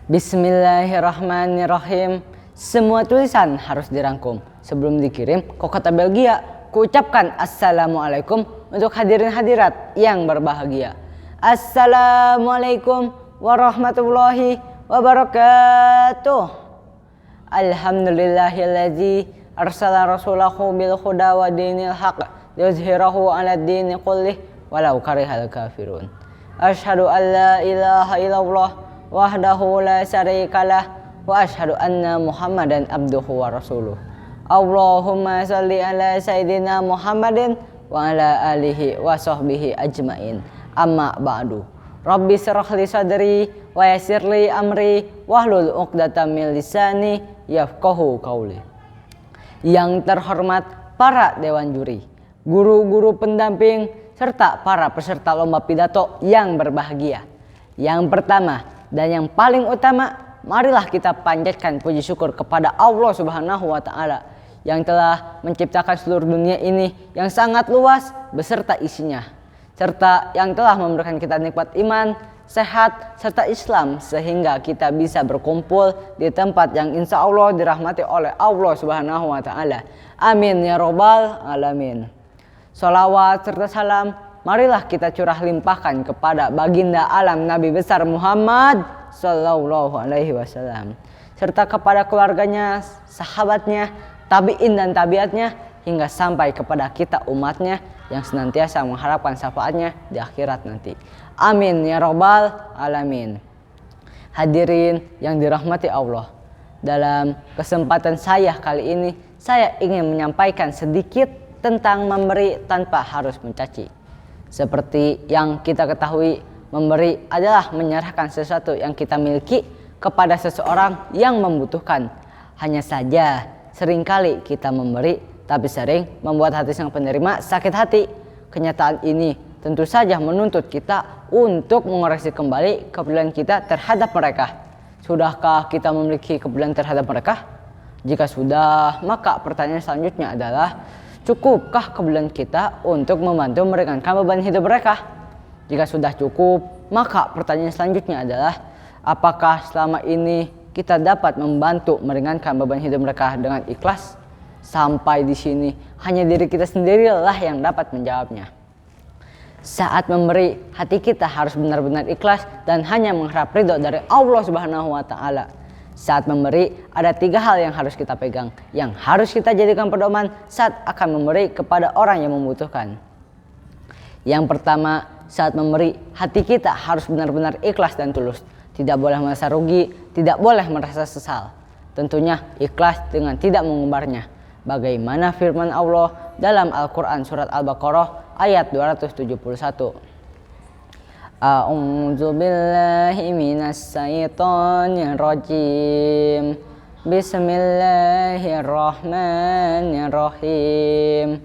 Bismillahirrahmanirrahim. Semua tulisan harus dirangkum. Sebelum dikirim ke kota Belgia, kuucapkan Assalamualaikum untuk hadirin hadirat yang berbahagia. Assalamualaikum warahmatullahi wabarakatuh. Alhamdulillahilladzi arsala rasulahu bil huda wa dinil haq liyuzhirahu 'ala dini kullih walau karihal kafirun. Asyhadu an la ilaha illallah wahdahu la syarikalah wa asyhadu anna Muhammadan abduhu wa rasuluh. Allahumma shalli ala sayyidina Muhammadin wa ala alihi wa sahbihi ajmain. Amma ba'du. Rabbi shrah li sadri wa yassir li amri wahlul 'uqdatam min lisani yafqahu qawli. Yang terhormat para dewan juri, guru-guru pendamping serta para peserta lomba pidato yang berbahagia. Yang pertama dan yang paling utama, marilah kita panjatkan puji syukur kepada Allah Subhanahu wa Ta'ala yang telah menciptakan seluruh dunia ini yang sangat luas beserta isinya, serta yang telah memberikan kita nikmat iman, sehat, serta Islam sehingga kita bisa berkumpul di tempat yang insya Allah dirahmati oleh Allah Subhanahu wa Ta'ala. Amin ya robbal alamin. Salawat serta salam marilah kita curah limpahkan kepada baginda alam Nabi besar Muhammad sallallahu alaihi wasallam serta kepada keluarganya, sahabatnya, tabi'in dan tabiatnya hingga sampai kepada kita umatnya yang senantiasa mengharapkan syafaatnya di akhirat nanti. Amin ya robbal alamin. Hadirin yang dirahmati Allah, dalam kesempatan saya kali ini saya ingin menyampaikan sedikit tentang memberi tanpa harus mencaci. Seperti yang kita ketahui, memberi adalah menyerahkan sesuatu yang kita miliki kepada seseorang yang membutuhkan. Hanya saja seringkali kita memberi tapi sering membuat hati sang penerima sakit hati. Kenyataan ini tentu saja menuntut kita untuk mengoreksi kembali kepedulian kita terhadap mereka. Sudahkah kita memiliki kepedulian terhadap mereka? Jika sudah, maka pertanyaan selanjutnya adalah, cukupkah kepedulian kita untuk membantu meringankan beban hidup mereka? Jika sudah cukup, maka pertanyaan selanjutnya adalah, apakah selama ini kita dapat membantu meringankan beban hidup mereka dengan ikhlas? Sampai di sini, hanya diri kita sendirilah yang dapat menjawabnya. Saat memberi, hati kita harus benar-benar ikhlas dan hanya mengharap ridho dari Allah Subhanahu wa Ta'ala. Saat memberi, ada 3 hal yang harus kita pegang, yang harus kita jadikan pedoman saat akan memberi kepada orang yang membutuhkan. Yang pertama, saat memberi, hati kita harus benar-benar ikhlas dan tulus. Tidak boleh merasa rugi, tidak boleh merasa sesal. Tentunya ikhlas dengan tidak mengumbarnya. Bagaimana firman Allah dalam Al-Quran surat Al-Baqarah ayat 271. A'udzu billahi minas syaitonir rajim. Bismillahirrahmanirrahim.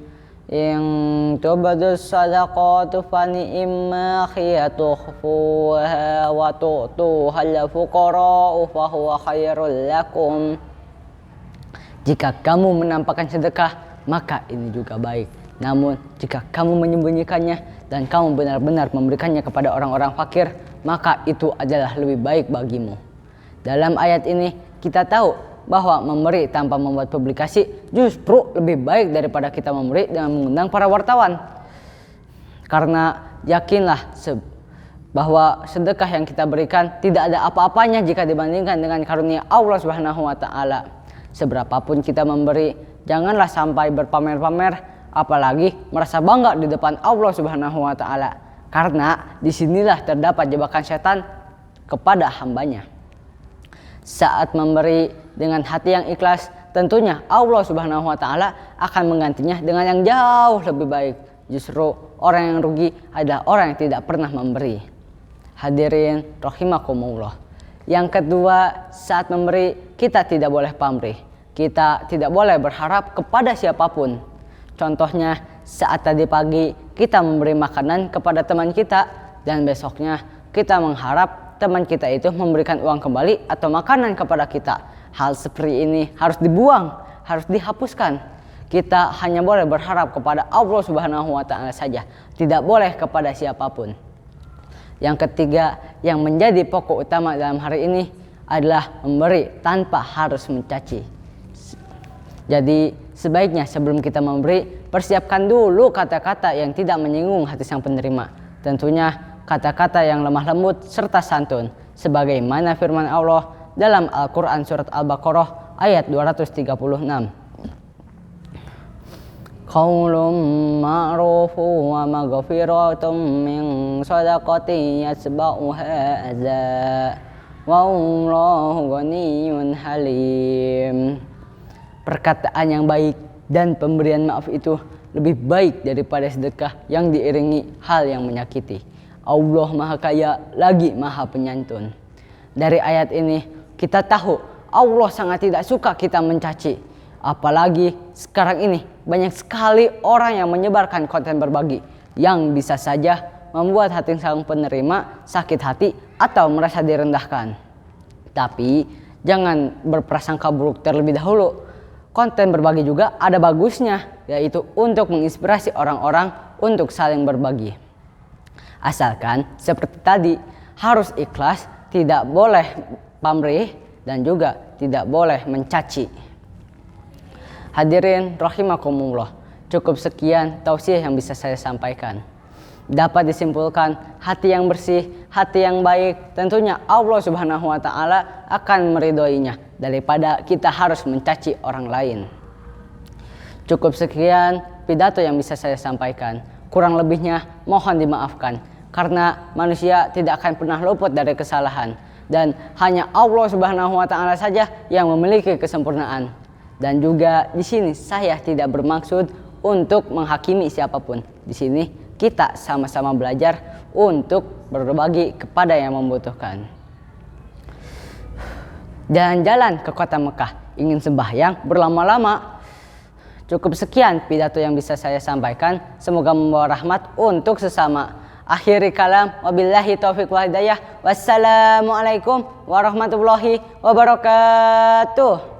In tubdus sadaqatu fa ni'ma khiyatukhfuha wa tu'tuhal fuqara'u fa huwa khairul lakum. Jika kamu menampakkan sedekah, maka ini juga baik. Namun jika kamu menyembunyikannya dan kamu benar-benar memberikannya kepada orang-orang fakir, maka itu adalah lebih baik bagimu. Dalam ayat ini kita tahu bahwa memberi tanpa membuat publikasi justru lebih baik daripada kita memberi dengan mengundang para wartawan. Karena yakinlah bahwa sedekah yang kita berikan tidak ada apa-apanya jika dibandingkan dengan karunia Allah Subhanahu wa Ta'ala. Seberapapun kita memberi, janganlah sampai berpamer-pamer, apalagi merasa bangga di depan Allah Subhanahu wa Ta'ala. Karena disinilah terdapat jebakan setan kepada hambanya. Saat memberi dengan hati yang ikhlas, tentunya Allah Subhanahu wa Ta'ala akan menggantinya dengan yang jauh lebih baik. Justru orang yang rugi adalah orang yang tidak pernah memberi. Hadirin rahimakumullah. Yang kedua, saat memberi kita tidak boleh pamrih. Kita tidak boleh berharap kepada siapapun. Contohnya, saat tadi pagi kita memberi makanan kepada teman kita dan besoknya kita mengharap teman kita itu memberikan uang kembali atau makanan kepada kita. Hal seperti ini harus dibuang, harus dihapuskan. Kita hanya boleh berharap kepada Allah Subhanahu wa Ta'ala saja, tidak boleh kepada siapapun. Yang ketiga, yang menjadi pokok utama dalam hari ini adalah memberi tanpa harus mencaci. Jadi sebaiknya sebelum kita memberi, persiapkan dulu kata-kata yang tidak menyinggung hati sang penerima. Tentunya kata-kata yang lemah lembut serta santun, sebagaimana firman Allah dalam Al-Quran surat Al-Baqarah ayat 236. Qaulun ma'rufu wa maghfiratum min shadaqati yasba'uha adza wa Allahu ghaniyyun halim. Perkataan yang baik dan pemberian maaf itu lebih baik daripada sedekah yang diiringi hal yang menyakiti. Allah Maha Kaya lagi Maha Penyantun. Dari ayat ini kita tahu Allah sangat tidak suka kita mencaci. Apalagi sekarang ini banyak sekali orang yang menyebarkan konten berbagi yang bisa saja membuat hati sang penerima sakit hati atau merasa direndahkan. Tapi jangan berprasangka buruk terlebih dahulu. Konten berbagi juga ada bagusnya, yaitu untuk menginspirasi orang-orang untuk saling berbagi. Asalkan seperti tadi, harus ikhlas, tidak boleh pamrih, dan juga tidak boleh mencaci. Hadirin rahimakumullah, cukup sekian tausiah yang bisa saya sampaikan. Dapat disimpulkan, hati yang bersih, hati yang baik, tentunya Allah Subhanahu wa Ta'ala akan meridhoinya daripada kita harus mencaci orang lain. Cukup sekian pidato yang bisa saya sampaikan. Kurang lebihnya mohon dimaafkan, karena manusia tidak akan pernah luput dari kesalahan, dan hanya Allah Subhanahu wa Ta'ala saja yang memiliki kesempurnaan. Dan juga di sini saya tidak bermaksud untuk menghakimi siapapun. Di sini kita sama-sama belajar untuk berbagi kepada yang membutuhkan. Jalan-jalan ke kota Mekah, ingin sembahyang berlama-lama. Cukup sekian pidato yang bisa saya sampaikan. Semoga membawa rahmat untuk sesama. Akhiri kalam, wabillahi taufiq wal hidayah. Wassalamualaikum warahmatullahi wabarakatuh.